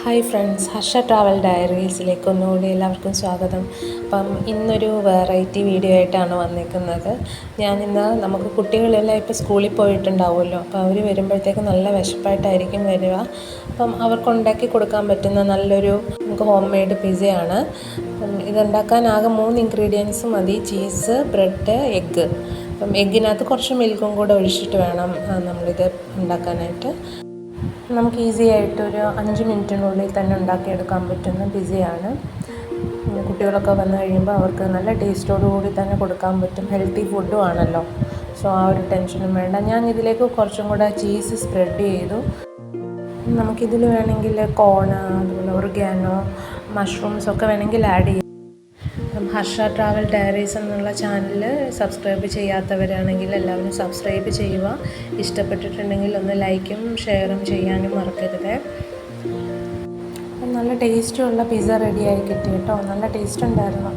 Hi friends, Harsh travel ഡയറീസിലേക്ക് ഒന്നുകൂടി എല്ലാവർക്കും സ്വാഗതം. അപ്പം ഇന്നൊരു വെറൈറ്റി വീഡിയോ ആയിട്ടാണ് വന്നിരിക്കുന്നത്. ഞാനിന്ന് നമുക്ക് കുട്ടികളെല്ലാം ഇപ്പോൾ സ്കൂളിൽ പോയിട്ടുണ്ടാവുമല്ലോ, അപ്പോൾ അവർ വരുമ്പോഴത്തേക്ക് നല്ല വിശപ്പായിട്ടായിരിക്കും വരിക. അപ്പം അവർക്ക് ഉണ്ടാക്കി കൊടുക്കാൻ പറ്റുന്ന നല്ലൊരു നമുക്ക് ഹോം മെയ്ഡ് പിസയാണ്. ഇതുണ്ടാക്കാൻ ആകെ 3 ഇൻഗ്രീഡിയൻസ് മതി: ചീസ്, ബ്രെഡ്, എഗ്ഗ്. അപ്പം എഗ്ഗിനകത്ത് കുറച്ച് മിൽക്കും കൂടെ ഒഴിച്ചിട്ട് വേണം നമ്മളിത് ഉണ്ടാക്കാനായിട്ട്. നമുക്ക് ഈസി ആയിട്ടൊരു 5 മിനിറ്റിനുള്ളിൽ തന്നെ ഉണ്ടാക്കിയെടുക്കാൻ പറ്റുന്ന പിസയാണ്. കുട്ടികളൊക്കെ വന്നു കഴിയുമ്പോൾ അവർക്ക് നല്ല ടേസ്റ്റോടുകൂടി തന്നെ കൊടുക്കാൻ പറ്റും. ഹെൽത്തി ഫുഡും ആണല്ലോ, സോ ആ ഒരു ടെൻഷനും വേണ്ട. ഞാൻ ഇതിലേക്ക് കുറച്ചും കൂടെ ചീസ് സ്പ്രെഡ് ചെയ്തു. നമുക്കിതിൽ വേണമെങ്കിൽ കോൺ, അതുപോലെ ഒറിഗാനോ, മഷ്റൂംസ് ഒക്കെ വേണമെങ്കിൽ ആഡ് ചെയ്യാം. ഹർഷ ട്രാവൽ ഡയറീസ് എന്നുള്ള ചാനൽ സബ്സ്ക്രൈബ് ചെയ്യാത്തവരാണെങ്കിൽ എല്ലാവരും സബ്സ്ക്രൈബ് ചെയ്യുക. ഇഷ്ടപ്പെട്ടിട്ടുണ്ടെങ്കിൽ ഒന്ന് ലൈക്കും ഷെയറും ചെയ്യാനും മറക്കരുത്. നല്ല ടേസ്റ്റുള്ള പിസ്സ റെഡിയായി കിട്ടി കേട്ടോ. നല്ല ടേസ്റ്റ് ഉണ്ടായിരുന്നു.